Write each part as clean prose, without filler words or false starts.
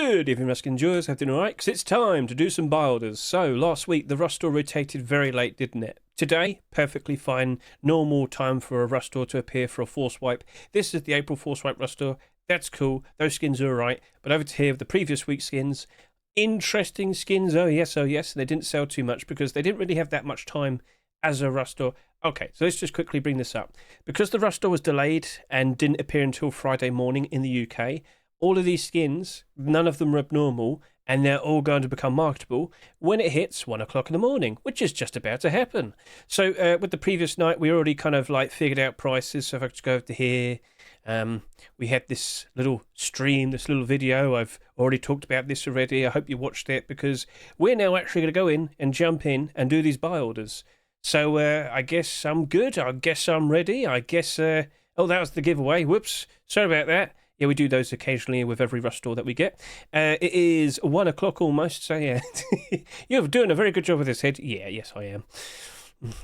Good evening, Ruskin enjoyers. Everything all right? Because it's time to do some buy orders. So, last week, the rust store rotated very late, didn't it? Today, perfectly fine, normal time for a rust store to appear for a force wipe. This is the April force wipe rust store. That's cool. Those skins are all right. But over to here, the previous week's skins, interesting skins. Oh, yes. They didn't sell too much because they didn't really have that much time as a rust store. Okay, so let's just quickly bring this up. Because the rust store was delayed and didn't appear until Friday morning in the UK, all of these skins, none of them are abnormal, and they're all going to become marketable when it hits 1 o'clock in the morning, which is just about to happen. So with the previous night, we already kind of like figured out prices. So if I just go over to here, we had this little stream, this little video. I've already talked about this already. I hope you watched it because we're now actually going to go in and jump in and do these buy orders. So I guess I'm good. I guess I'm ready. I guess, oh, that was the giveaway. Whoops. Sorry about that. Yeah, we do those occasionally with every rust store that we get. It is 1 o'clock almost, so yeah. You're doing a very good job with this, Head. Yeah, yes, I am.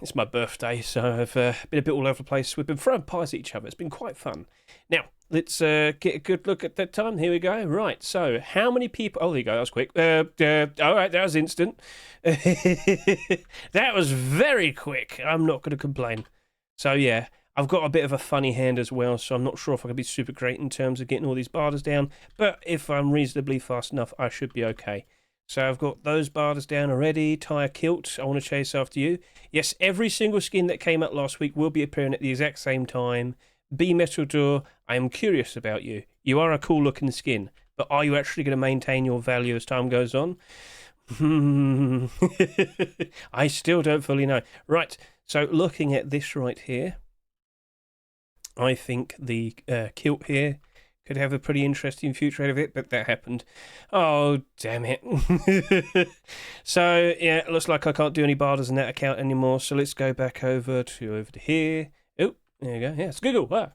It's my birthday, so I've been a bit all over the place. We've been throwing pies at each other. It's been quite fun. Now, let's get a good look at that time. Here we go. Right, so how many people... Oh, there you go. That was quick. All right, that was instant. That was very quick. I'm not going to complain. So, yeah. I've got a bit of a funny hand as well, so I'm not sure if I can be super great in terms of getting all these barders down, but if I'm reasonably fast enough, I should be okay. So I've got those barders down already. Tire Kilt, I want to chase after you. Yes, every single skin that came out last week will be appearing at the exact same time. B Metal Door, I am curious about you. You are a cool looking skin, but are you actually going to maintain your value as time goes on? I still don't fully know. Right, so looking at this right here, I think the kilt here could have a pretty interesting future out of it, but that happened. Oh, damn it. So, yeah, it looks like I can't do any barders in that account anymore, so let's go back over to here. Oh, there you go. Yeah, it's Google. Wow.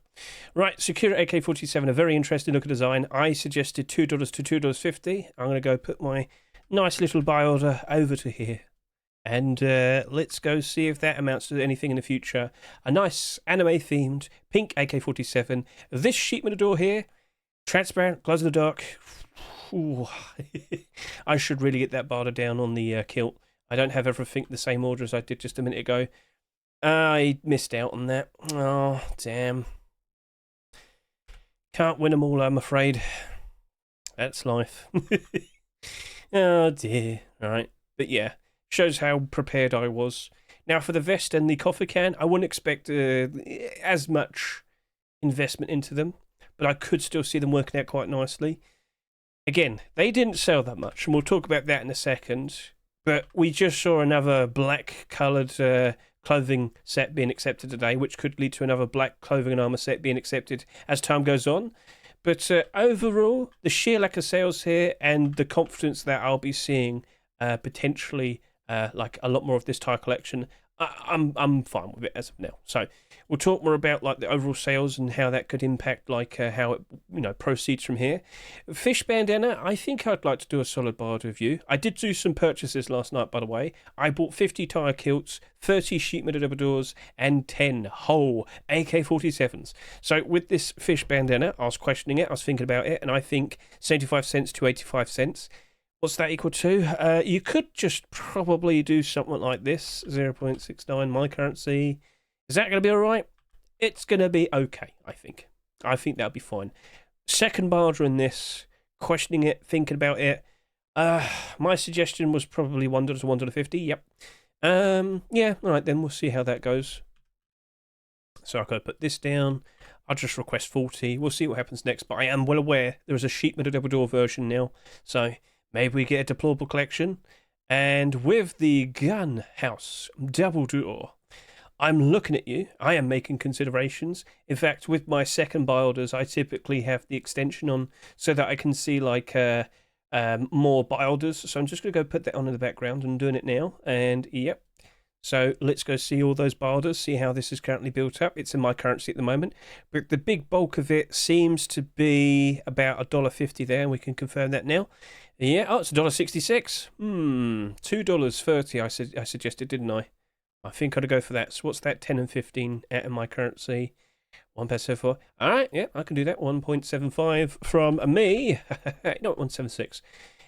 Right, Sakura AK-47, a very interesting looking design. I suggested $2 to $2.50. I'm going to go put my nice little buy order over to here. And let's go see if that amounts to anything in the future. A nice anime-themed pink AK-47. This sheet metal door here, transparent, glows in the dark. Ooh. I should really get that barter down on the kilt. I don't have everything the same order as I did just a minute ago. I missed out on that. Oh, damn. Can't win them all, I'm afraid. That's life. Oh, dear. All right. But, yeah. Shows how prepared I was. Now, for the vest and the coffee can, I wouldn't expect as much investment into them, but I could still see them working out quite nicely. Again, they didn't sell that much, and we'll talk about that in a second, but we just saw another black-coloured clothing set being accepted today, which could lead to another black clothing and armour set being accepted as time goes on. But overall, the sheer lack of sales here and the confidence that I'll be seeing potentially... like a lot more of this tire collection, I'm fine with it as of now. So we'll talk more about like the overall sales and how that could impact like how it proceeds from here. Fish Bandana, I think I'd like to do a solid buy review. I did do some purchases last night, by the way. I bought 50 tire kilts, 30 sheet metal double doors, and 10 whole AK-47s. So with this Fish Bandana, I was questioning it, I was thinking about it, and I think 75 cents to 85 cents. What's that equal to? You could just probably do something like this, 0.69 my currency. Is that going to be all right? It's going to be okay, I think. I think that'll be fine. Second barter in this, questioning it, thinking about it. My suggestion was probably $1 to $1.50. Yep. Yeah, all right, then we'll see how that goes. So I've got to put this down. I'll just request 40. We'll see what happens next, but I am well aware there is a sheet metal double door version now, so... maybe we get a deplorable collection. And with the Gunhouse double door, I'm looking at you. I am making considerations. In fact, with my second buy orders, I typically have the extension on so that I can see like more buy orders. So I'm just going to go put that on in the background and doing it now. And yep. So let's go see all those buy orders, see how this is currently built up. It's in my currency at the moment. But the big bulk of it seems to be about $1.50 there. We can confirm that now. Yeah, oh, it's $1.66. $2.30 I suggested, didn't I? I think I'd go for that. So what's that? 10 and 15 out of my currency. 1.74. All right, yeah, I can do that. 1.75 from me. No, 1.76.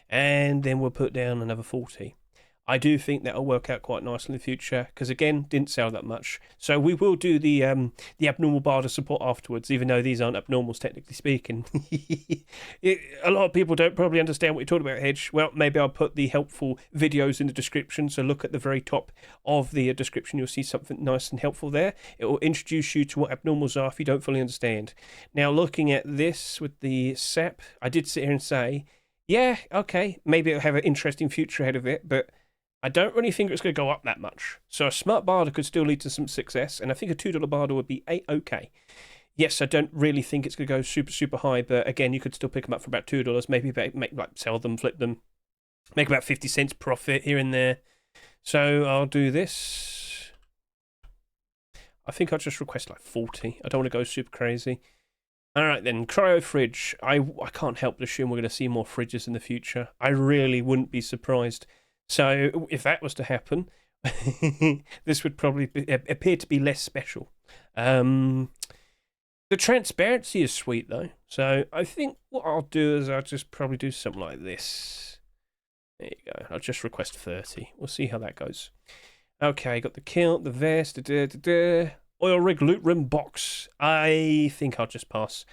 And then we'll put down another 40. I do think that'll work out quite nicely in the future because, again, didn't sell that much. So we will do the abnormal barter support afterwards, even though these aren't abnormals, technically speaking. A lot of people don't probably understand what you're talking about, Hedge. Well, maybe I'll put the helpful videos in the description. So look at the very top of the description. You'll see something nice and helpful there. It will introduce you to what abnormals are if you don't fully understand. Now, looking at this with the SAP, I did sit here and say, yeah, okay, maybe it'll have an interesting future ahead of it, but I don't really think it's going to go up that much. So a smart barter could still lead to some success, and I think a $2 barter would be okay. Yes, I don't really think it's going to go super, super high, but again, you could still pick them up for about $2, maybe sell them, flip them, make about 50 cents profit here and there. So I'll do this. I think I'll just request like 40. I don't want to go super crazy. All right, then, Cryo Fridge. I can't help but assume we're going to see more fridges in the future. I really wouldn't be surprised. So if that was to happen, this would probably appear to be less special. The transparency is sweet, though. So I think what I'll do is I'll just probably do something like this. There you go. I'll just request 30. We'll see how that goes. Okay, got the kilt, the vest, Oil Rig Lootroom Box. I think I'll just pass.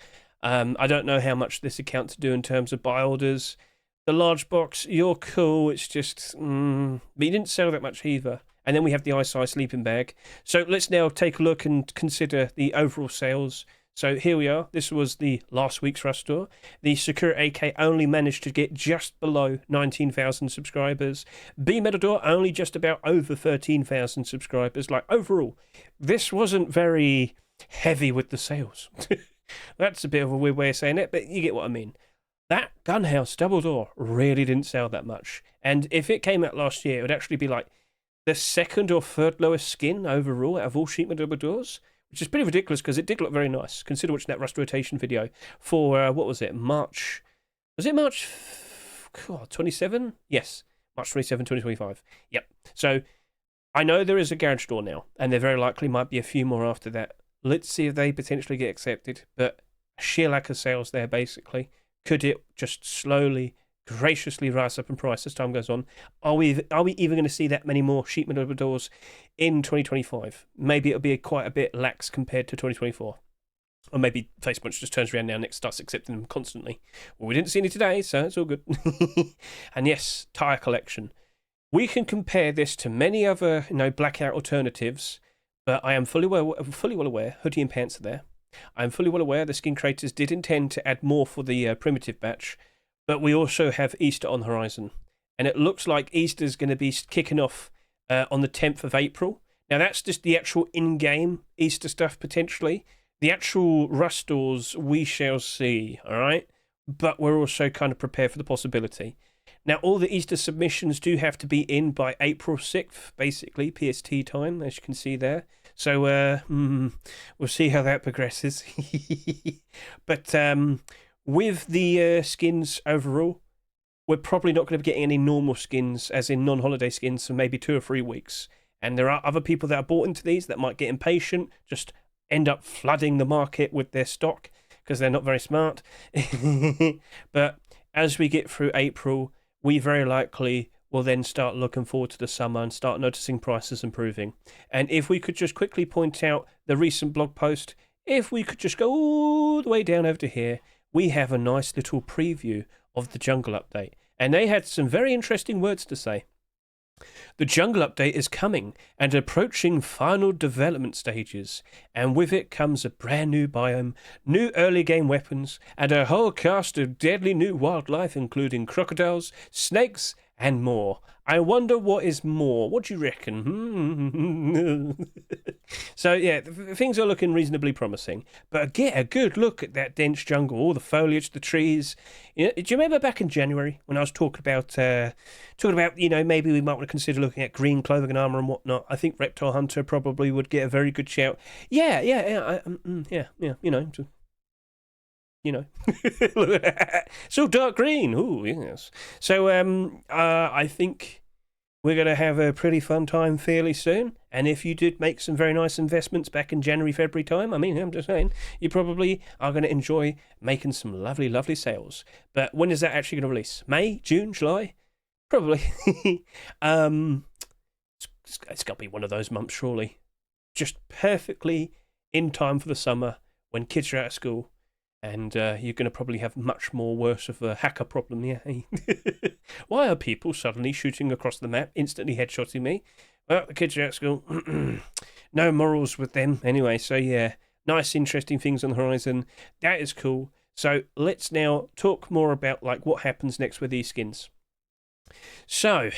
I don't know how much this account to do in terms of buy orders. The large box, you're cool. It's just, but you didn't sell that much either. And then we have the Ice sleeping bag. So let's now take a look and consider the overall sales. So here we are. This was the last week's Rush Store. The Sakura AK only managed to get just below 19,000 subscribers. B Metador only just about over 13,000 subscribers. Like overall, this wasn't very heavy with the sales. That's a bit of a weird way of saying it, but you get what I mean. That Gunhouse double door really didn't sell that much. And if it came out last year, it would actually be like the second or third lowest skin overall out of all sheet metal double doors, which is pretty ridiculous because it did look very nice. Consider watching that rust rotation video for, what was it, March? Was it March 27? Yes, March 27, 2025. Yep. So I know there is a garage door now, and there very likely might be a few more after that. Let's see if they potentially get accepted, but sheer lack of sales there, basically. Could it just slowly, graciously rise up in price as time goes on? Are we even going to see that many more sheet metal doors in 2025? Maybe it'll be quite a bit lax compared to 2024. Or maybe Facebook just turns around now and starts accepting them constantly. Well, we didn't see any today, so it's all good. And yes, tire collection. We can compare this to many other, blackout alternatives, but I am fully well aware, hoodie and pants are there. I'm fully well aware the skin creators did intend to add more for the primitive batch, but we also have Easter on the horizon. And it looks like Easter's going to be kicking off on the 10th of April. Now, that's just the actual in-game Easter stuff, potentially. The actual Rust stores, we shall see, all right? But we're also kind of prepared for the possibility. Now, all the Easter submissions do have to be in by April 6th, basically, PST time, as you can see there. So we'll see how that progresses. But with the skins overall, we're probably not going to be getting any normal skins, as in non-holiday skins, for maybe 2 or 3 weeks. And there are other people that are bought into these that might get impatient, just end up flooding the market with their stock because they're not very smart. But as we get through April, we very likely will then start looking forward to the summer and start noticing prices improving. And if we could just quickly point out the recent blog post, if we could just go all the way down over to here, we have a nice little preview of the jungle update. And they had some very interesting words to say. The jungle update is coming and approaching final development stages, and with it comes a brand new biome, new early game weapons, and a whole cast of deadly new wildlife, including crocodiles, snakes, and more. I wonder what is more. What do you reckon? So yeah, things are looking reasonably promising. But get a good look at that dense jungle, all the foliage, the trees. Do you remember back in January when I was talking about maybe we might want to consider looking at green clothing and armor and whatnot? I think Reptile Hunter probably would get a very good shout. Yeah. So dark green. Ooh, yes. So I think we're going to have a pretty fun time fairly soon. And if you did make some very nice investments back in January, February time, I mean, I'm just saying, you probably are going to enjoy making some lovely, lovely sales. But when is that actually going to release? May, June, July? Probably. It's got to be one of those months, surely. Just perfectly in time for the summer when kids are out of school. And you're going to probably have much more worse of a hacker problem, yeah. Why are people suddenly shooting across the map, instantly headshotting me? Well, the kids are out of school. No morals with them. Anyway, so yeah, nice, interesting things on the horizon. That is cool. So let's now talk more about like what happens next with these skins. So,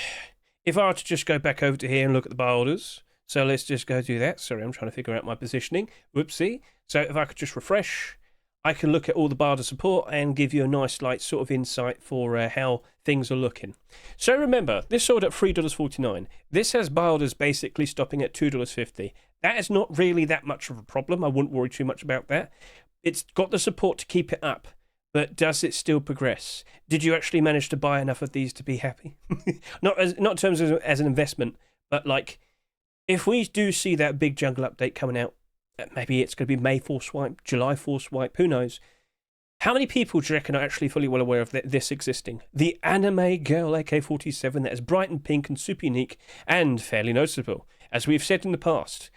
if I were to just go back over to here and look at the bar orders, so let's just go do that. Sorry, I'm trying to figure out my positioning. Whoopsie. So if I could just refresh, I can look at all the barter support and give you a nice like sort of insight for how things are looking. So remember, this sold at $3.49. This has bar orders basically stopping at $2.50. That is not really that much of a problem. I wouldn't worry too much about that. It's got the support to keep it up. But does it still progress? Did you actually manage to buy enough of these to be happy? not in terms of as an investment, but like if we do see that big jungle update coming out, maybe it's going to be May 4th swipe, July 4th swipe, who knows? How many people do you reckon are actually fully well aware of this existing? The anime girl AK-47 that is bright and pink and super unique and fairly noticeable. As we've said in the past,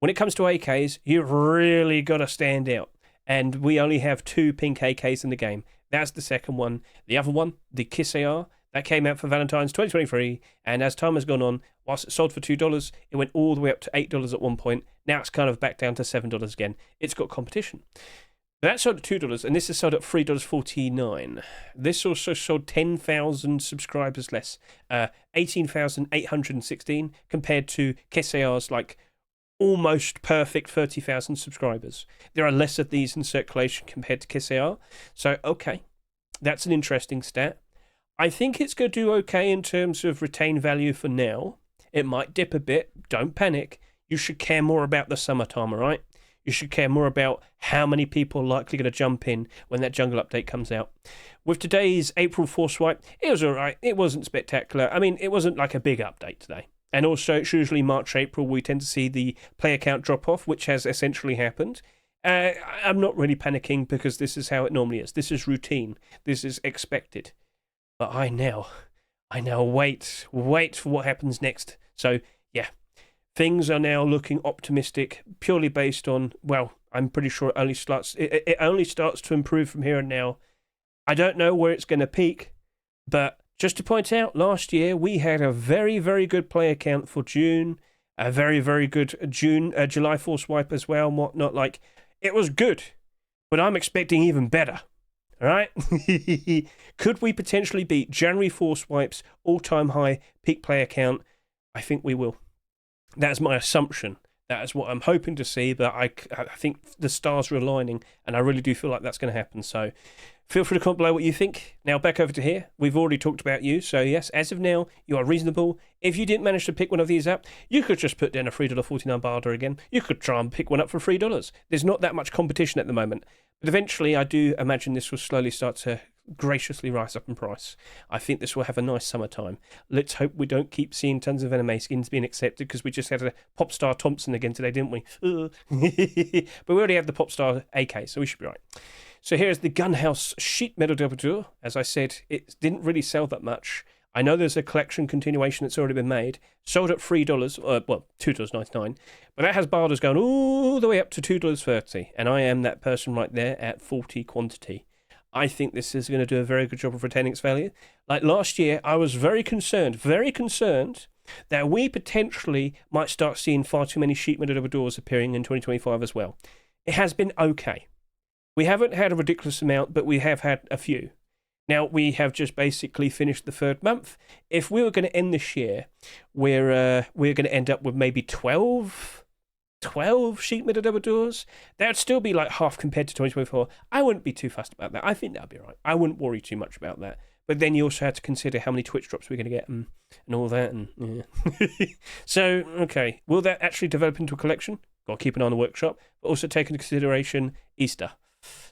when it comes to AKs, you've really got to stand out. And we only have 2 pink AKs in the game. That's the second one. The other one, the Kiss AR, that came out for Valentine's 2023. And as time has gone on, whilst it sold for $2, it went all the way up to $8 at one point. Now it's kind of back down to $7 again. It's got competition. That sold at $2, and this is sold at $3.49. This also sold 10,000 subscribers less. 18,816 compared to Kiss AR's like almost perfect 30,000 subscribers. There are less of these in circulation compared to Kiss AR. So, okay, that's an interesting stat. I think it's going to do okay in terms of retain value for now. It might dip a bit. Don't panic. You should care more about the summertime, all right? You should care more about how many people are likely going to jump in when that jungle update comes out. With today's April 4th swipe, it was all right. It wasn't spectacular. I mean, it wasn't like a big update today. And also, it's usually March, April, we tend to see the player count drop off, which has essentially happened. I'm not really panicking because this is how it normally is. This is routine. This is expected. But I now wait for what happens next. So, yeah, things are now looking optimistic, purely based on, well, I'm pretty sure it only starts to improve from here and now. I don't know where it's going to peak, but just to point out, last year we had a very, very good player count for June, a very, very good July 4th swipe as well and whatnot. Like, it was good, but I'm expecting even better. All right? Could we potentially beat January 4th swipes all-time high peak player count? I think we will. That's my assumption. That is what I'm hoping to see, but I think the stars are aligning, and I really do feel like that's going to happen. So feel free to comment below what you think. Now, back over to here. We've already talked about you, so yes, as of now, you are reasonable. If you didn't manage to pick one of these up, you could just put down a $3.49 barter again. You could try and pick one up for $3. There's not that much competition at the moment. But eventually, I do imagine this will slowly start to graciously rise up in price. I think this will have a nice summertime. Let's hope we don't keep seeing tons of anime skins being accepted, because we just had a Popstar Thompson again today, didn't we? But we already have the Popstar AK, so we should be right. So here's the Gunhouse Sheet Metal Double Door. As I said, it didn't really sell that much. I know there's a collection continuation that's already been made. Sold at $3, well, $2.99. But that has barters going all the way up to $2.30. And I am that person right there at 40 quantity. I think this is going to do a very good job of retaining its value. Like last year, I was very concerned that we potentially might start seeing far too many sheet metal double doors appearing in 2025 as well. It has been okay. We haven't had a ridiculous amount, but we have had a few. Now, we have just basically finished the third month. If we were going to end this year, we're going to end up with maybe 12 sheet metal double doors. That would still be like half compared to 2024. I wouldn't be too fussed about that. I think that would be right. I wouldn't worry too much about that. But then you also have to consider how many Twitch drops we're going to get and all that. And yeah. So, okay. Will that actually develop into a collection? Got to keep an eye on the workshop. But also take into consideration Easter.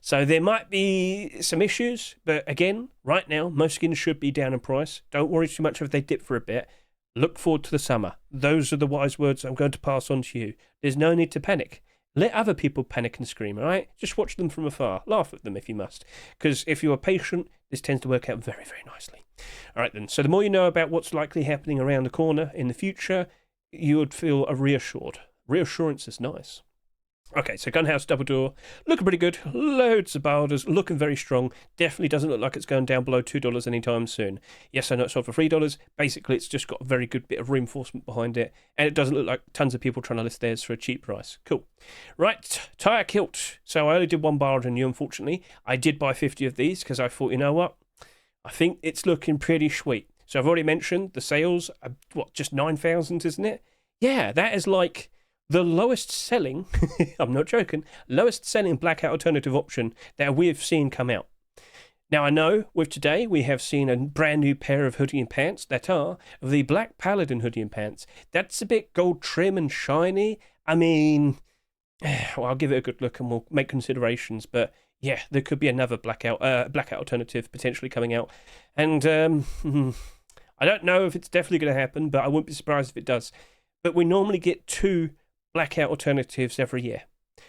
So there might be some issues, but again, right now, most skins should be down in price. Don't worry too much if they dip for a bit. Look forward to the summer. Those are the wise words I'm going to pass on to you. There's no need to panic. Let other people panic and scream, all right? Just watch them from afar. Laugh at them if you must. Because if you are patient, this tends to work out very, very nicely. All right, then. So the more you know about what's likely happening around the corner in the future, you would feel reassured. Reassurance is nice. Okay, so Gunhouse double door, looking pretty good. Loads of boulders, looking very strong. Definitely doesn't look like it's going down below $2 anytime soon. Yes, I know it's sold for $3. Basically, it's just got a very good bit of reinforcement behind it, and it doesn't look like tons of people trying to list theirs for a cheap price. Cool. Right, tire kilt. So I only did one boulder new, unfortunately. I did buy 50 of these because I thought, you know what? I think it's looking pretty sweet. So I've already mentioned the sales, just 9,000, isn't it? Yeah, that is like the lowest selling, I'm not joking, lowest selling blackout alternative option that we've seen come out. Now I know with today we have seen a brand new pair of hoodie and pants that are the Black Paladin hoodie and pants. That's a bit gold trim and shiny. I mean, well, I'll give it a good look and we'll make considerations, but yeah, there could be another blackout alternative potentially coming out. And I don't know if it's definitely going to happen, but I wouldn't be surprised if it does. But we normally get 2 blackout alternatives every year.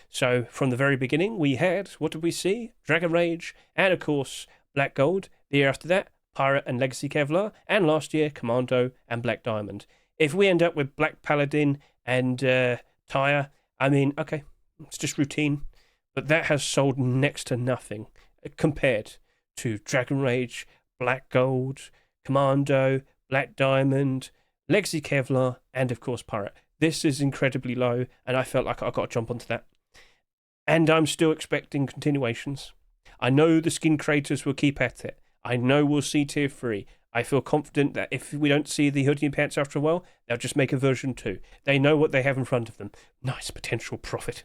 So from the very beginning, we had, what did we see? Dragon Rage, and of course, Black Gold. The year after that, Pirate and Legacy Kevlar, and last year, Commando and Black Diamond. If we end up with Black Paladin and Tire, I mean, okay, it's just routine, but that has sold next to nothing compared to Dragon Rage, Black Gold, Commando, Black Diamond, Legacy Kevlar, and of course, Pirate. This is incredibly low, and I felt like I got to jump onto that. And I'm still expecting continuations. I know the skin creators will keep at it. I know we'll see tier 3. I feel confident that if we don't see the hoodie and pants after a while, they'll just make a version 2. They know what they have in front of them. Nice potential profit.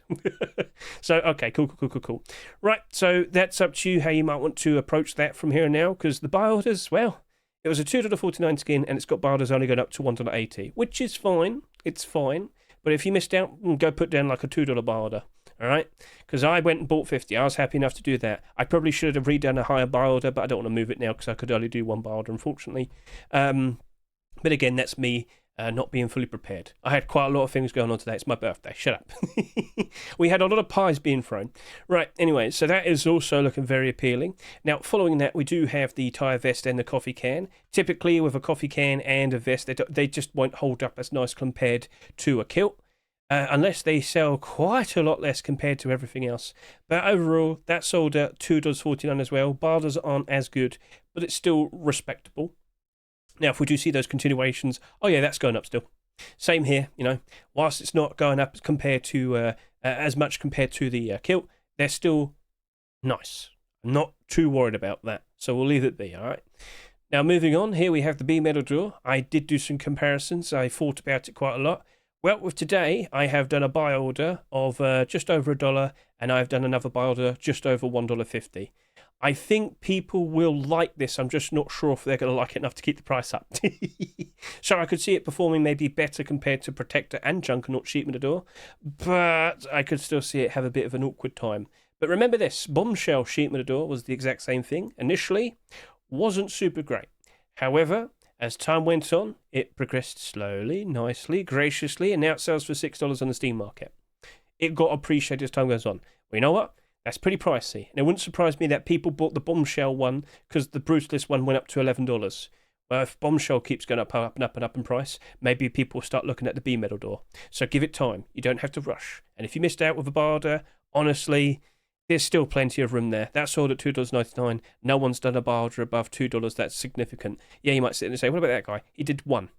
So, okay, cool. Right, so that's up to you how you might want to approach that from here and now, because the buy orders, well, it was a $2.49 skin, and it's got buy orders only going up to $1.80, which is fine. It's fine. But if you missed out, go put down like a $2 buy order. All right? Because I went and bought 50. I was happy enough to do that. I probably should have redone a higher buy order, but I don't want to move it now because I could only do one buy order, unfortunately. But again, that's me not being fully prepared. I had quite a lot of things going on today. It's my birthday. Shut up. We had a lot of pies being thrown. Right, anyway, so that is also looking very appealing. Now, following that, we do have the tire vest and the coffee can. Typically, with a coffee can and a vest, they just won't hold up as nice compared to a kilt. Unless they sell quite a lot less compared to everything else. But overall, that sold at $2.49 as well. Barders aren't as good, but it's still respectable. Now, if we do see those continuations, oh yeah, that's going up still. Same here, you know. Whilst it's not going up compared to as much compared to the kilt, they're still nice. I'm not too worried about that, so we'll leave it be, all right? Now, moving on, here we have the B metal drawer. I did do some comparisons. I thought about it quite a lot. Well, with today, I have done a buy order of just over $1, and I've done another buy order just over $1.50. I think people will like this. I'm just not sure if they're going to like it enough to keep the price up. So I could see it performing maybe better compared to Protector and Junkernaut Sheet Metal Door, but I could still see it have a bit of an awkward time. But remember this, Bombshell Sheet Metal Door was the exact same thing. Initially, wasn't super great. However, as time went on, it progressed slowly, nicely, graciously, and now it sells for $6 on the Steam market. It got appreciated as time goes on. Well, you know what? That's pretty pricey. And it wouldn't surprise me that people bought the Bombshell one because the Brutalist one went up to $11. Well, if Bombshell keeps going up and up in price, maybe people will start looking at the B metal door. So give it time. You don't have to rush. And if you missed out with a barter, honestly, there's still plenty of room there. That's sold at $2.99. No one's done a barter above $2. That's significant. Yeah, you might sit there and say, what about that guy? He did one.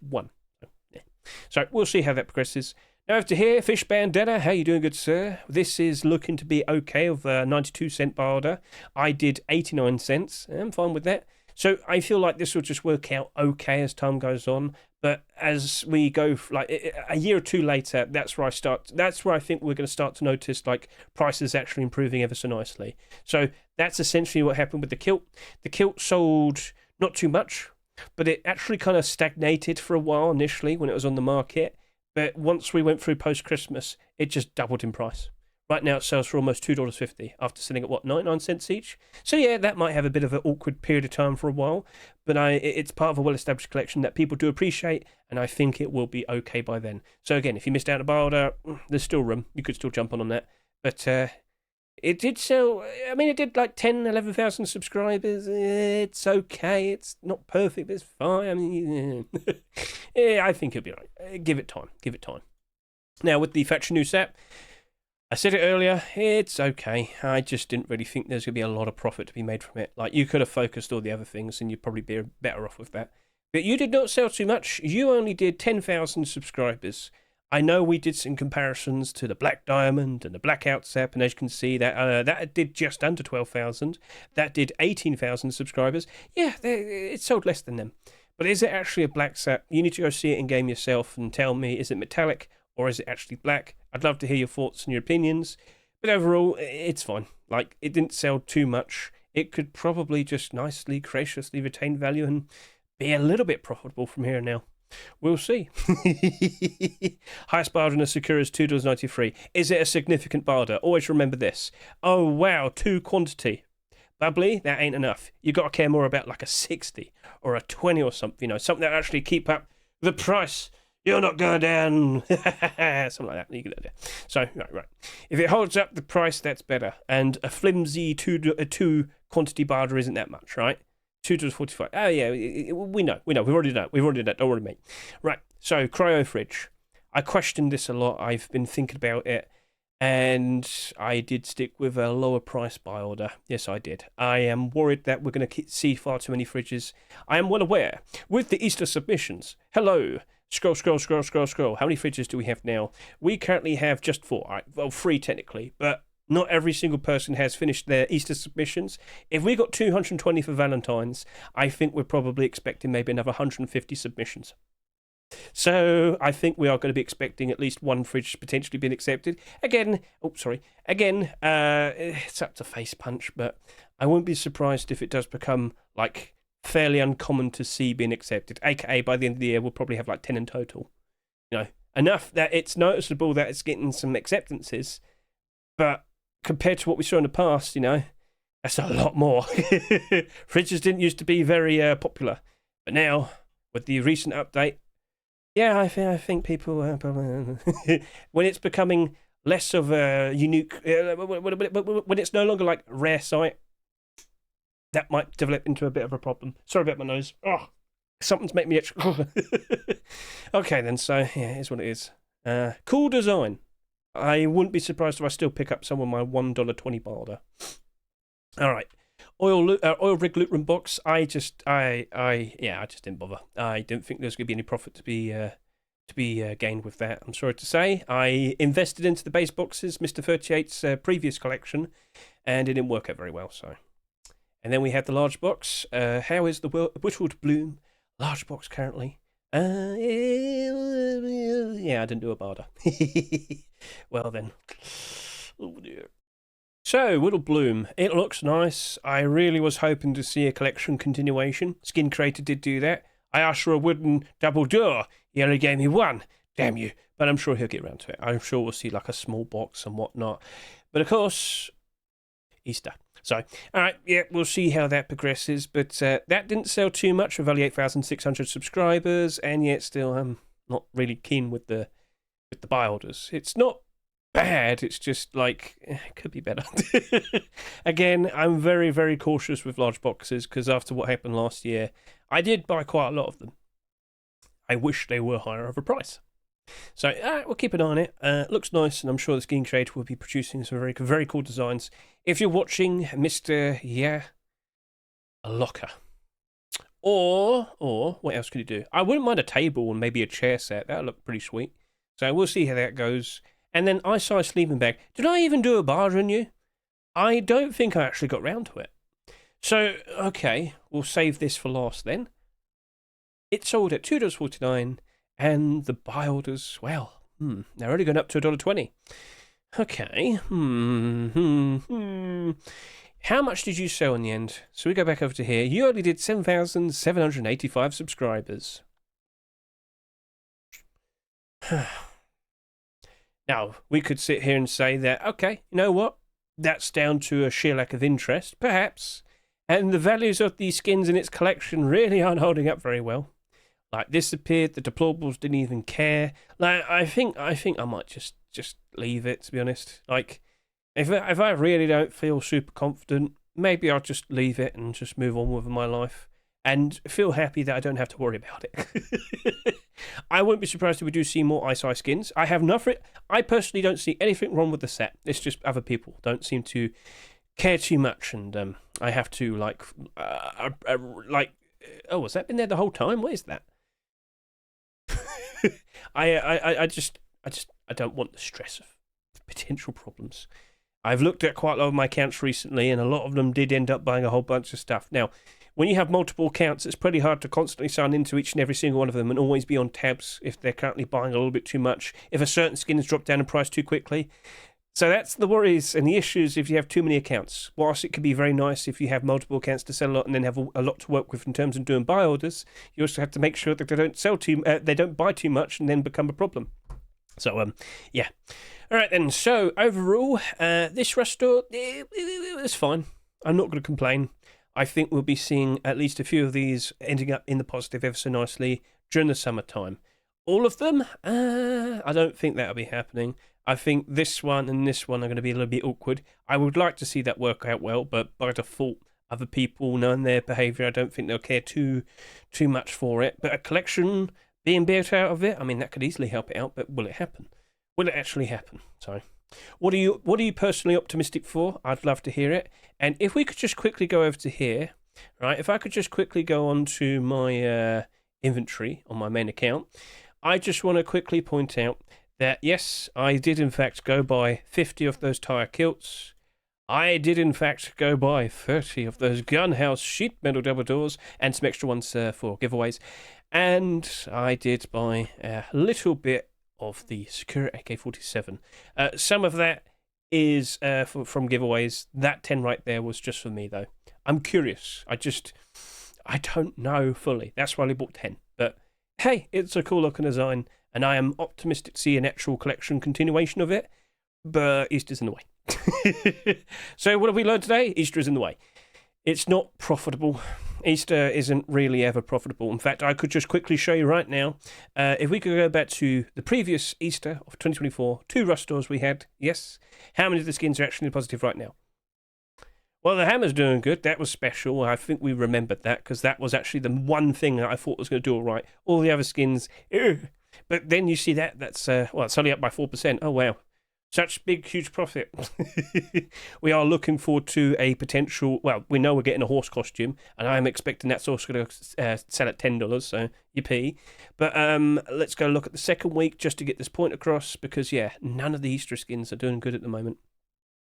So, yeah. So we'll see how that progresses. Now over to here, Fish Bandana. How you doing, good sir? This is looking to be okay with a 92-cent barter. I did 89 cents. I'm fine with that. So I feel like this will just work out okay as time goes on. But as we go, like a year or two later, that's where I think we're going to start to notice like prices actually improving ever so nicely. So that's essentially what happened with the kilt. The kilt sold not too much, but it actually kind of stagnated for a while initially when it was on the market. But once we went through post-Christmas, it just doubled in price. Right now it sells for almost $2.50 after selling at, what, 99 cents each? So yeah, that might have a bit of an awkward period of time for a while, but it's part of a well-established collection that people do appreciate, and I think it will be okay by then. So again, if you missed out on a buy order, there's still room. You could still jump on that. But it did sell, I mean, it did like 10, 11,000 subscribers. It's okay. It's not perfect, but it's fine. I mean, yeah, I think it'll be all right. Give it time. Give it time. Now, with the factory new set, I said it earlier, it's okay. I just didn't really think there's going to be a lot of profit to be made from it. Like, you could have focused all the other things and you'd probably be better off with that. But you did not sell too much. You only did 10,000 subscribers. I know we did some comparisons to the Black Diamond and the Blackout set, and as you can see, that did just under 12,000. That did 18,000 subscribers. Yeah, it sold less than them. But is it actually a black set? You need to go see it in game yourself and tell me, is it metallic or is it actually black? I'd love to hear your thoughts and your opinions. But overall, it's fine. Like, it didn't sell too much. It could probably just nicely, graciously retain value and be a little bit profitable from here now. We'll see. Highest barter in a Sakura is $2.93. Is it a significant barter? Always remember this. Oh, wow, 2 quantity. Bubbly, that ain't enough. You got to care more about like a 60 or a 20 or something, you know, something that actually keep up the price. You're not going down. Something like that. You get that. So, right. If it holds up the price, that's better. And a flimsy 2 quantity barter isn't that much, right? $2.45. Oh, yeah, we know. We've already done it. Don't worry, mate. Right, so Cryo Fridge. I questioned this a lot. I've been thinking about it, and I did stick with a lower price buy order. Yes, I did. I am worried that we're going to see far too many fridges. I am well aware. With the Easter submissions, hello. Scroll. How many fridges do we have now? We currently have just 4. Right, well, 3 technically, but not every single person has finished their Easter submissions. If we got 220 for Valentine's, I think we're probably expecting maybe another 150 submissions. So I think we are going to be expecting at least 1 fridge potentially being accepted. Again, it's up to face punch, but I won't be surprised if it does become like fairly uncommon to see being accepted. AKA by the end of the year, we'll probably have like 10 in total. You know, enough that it's noticeable that it's getting some acceptances, but compared to what we saw in the past, you know, that's a lot more. Fridges didn't used to be very popular, but now with the recent update, yeah, I think people when it's becoming less of a unique, when it's no longer like rare sight, that might develop into a bit of a problem. Sorry about my nose. Oh, something's making me itch. Okay, then. So yeah, here's what it is. Cool design. I wouldn't be surprised if I still pick up some of my $1.20 barter. All right, oil rig Lootroom Box. I just didn't bother. I didn't think there's going to be any profit to be gained with that. I'm sorry to say. I invested into the base boxes, Mr. 38's previous collection, and it didn't work out very well. So, and then we had the large box. How is the Whittled Bloom large box currently? Yeah, I didn't do a barter. Well then. Oh dear. So, Whittled Bloom. It looks nice. I really was hoping to see a collection continuation. Skin Creator did do that. I asked for a wooden double door. He only gave me 1. Damn you. But I'm sure he'll get around to it. I'm sure we'll see like a small box and whatnot. But of course, Easter. So, all right, yeah, we'll see how that progresses. But that didn't sell too much with only 8,600 subscribers, and yet still I'm not really keen with the buy orders. It's not bad. It's just like it could be better. Again, I'm very, very cautious with large boxes because after what happened last year, I did buy quite a lot of them. I wish they were higher of a price. So we'll keep an eye on it. Looks nice, and I'm sure the Skin Creator will be producing some very, very cool designs. If you're watching, Mr. Yeah, a locker. Or what else could you do? I wouldn't mind a table and maybe a chair set. That would look pretty sweet. So we'll see how that goes. And then I saw a sleeping bag. Did I even do a barter on you? I don't think I actually got round to it. So, okay, we'll save this for last then. It sold at $2.49. And the buy orders, well, they're only going up to $1.20. Okay. How much did you sell in the end? So we go back over to here. You only did 7,785 subscribers. Now, we could sit here and say that, okay, you know what? That's down to a sheer lack of interest, perhaps. And the values of these skins in its collection really aren't holding up very well. Like, this appeared, the deplorables didn't even care. Like, I think I might just leave it, to be honest. Like, if I really don't feel super confident, maybe I'll just leave it and just move on with my life and feel happy that I don't have to worry about it. I wouldn't be surprised if we do see more Ice skins. I personally don't see anything wrong with the set. It's just other people don't seem to care too much, and I have to oh, has that been there the whole time? What is that? I don't want the stress of potential problems. I've looked at quite a lot of my accounts recently, and a lot of them did end up buying a whole bunch of stuff. Now, when you have multiple accounts, it's pretty hard to constantly sign into each and every single one of them and always be on tabs if they're currently buying a little bit too much, if a certain skin has dropped down in price too quickly. So that's the worries and the issues if you have too many accounts. Whilst it could be very nice if you have multiple accounts to sell a lot and then have a lot to work with in terms of doing buy orders, you also have to make sure that they don't buy too much and then become a problem. So, yeah. All right, then. So, overall, this rust store, it was fine. I'm not going to complain. I think we'll be seeing at least a few of these ending up in the positive ever so nicely during the summertime. All of them? I don't think that'll be happening. I think this one and this one are going to be a little bit awkward. I would like to see that work out well, but by default, other people knowing their behaviour, I don't think they'll care too much for it. But a collection being built out of it, I mean, that could easily help it out, but will it happen? Will it actually happen? Sorry. What are you personally optimistic for? I'd love to hear it. And if we could just quickly go over to here, right? If I could just quickly go on to my inventory on my main account, I just want to quickly point out that, yes, I did in fact go buy 50 of those tire kilts. I did in fact go buy 30 of those Gunhouse sheet metal double doors and some extra ones for giveaways. And I did buy a little bit of the Sakura AK-47. Some of that is from giveaways. That 10 right there was just for me, though. I'm curious. I don't know fully. That's why I bought 10. But hey, it's a cool looking design, and I am optimistic to see an actual collection continuation of it. But Easter's in the way. So what have we learned today? Easter is in the way. It's not profitable. Easter isn't really ever profitable. In fact, I could just quickly show you right now. If we could go back to the previous Easter of 2024, 2 rust stores we had. Yes. How many of the skins are actually positive right now? Well, the hammer's doing good. That was special. I think we remembered that because that was actually the one thing that I thought was going to do all right. All the other skins, ugh. But then you see that's it's only up by 4%. Oh, wow. Such big, huge profit. We are looking forward to a potential... Well, we know we're getting a horse costume, and I'm expecting that's also going to sell at $10, so yippee. But let's go look at the second week just to get this point across, because, yeah, none of the Easter skins are doing good at the moment.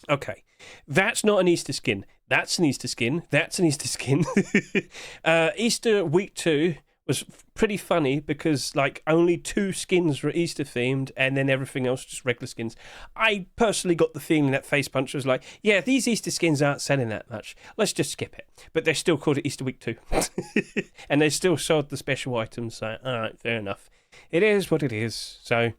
Okay, that's not an Easter skin. That's an Easter skin. That's an Easter skin. Easter week 2... was pretty funny because like only 2 skins were Easter themed and then everything else just regular skins. I personally got the feeling that Face Punch was like, yeah, these Easter skins aren't selling that much. Let's just skip it. But they still called it Easter Week 2. And they still sold the special items. So, all right, fair enough. It is what it is. So,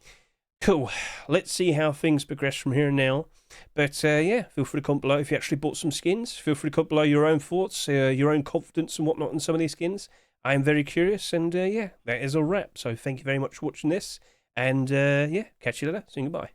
cool. Let's see how things progress from here and now. But yeah, feel free to comment below if you actually bought some skins. Feel free to comment below your own thoughts, your own confidence and whatnot on some of these skins. I am very curious, and yeah, that is a wrap. So thank you very much for watching this, and yeah, catch you later. See you, goodbye.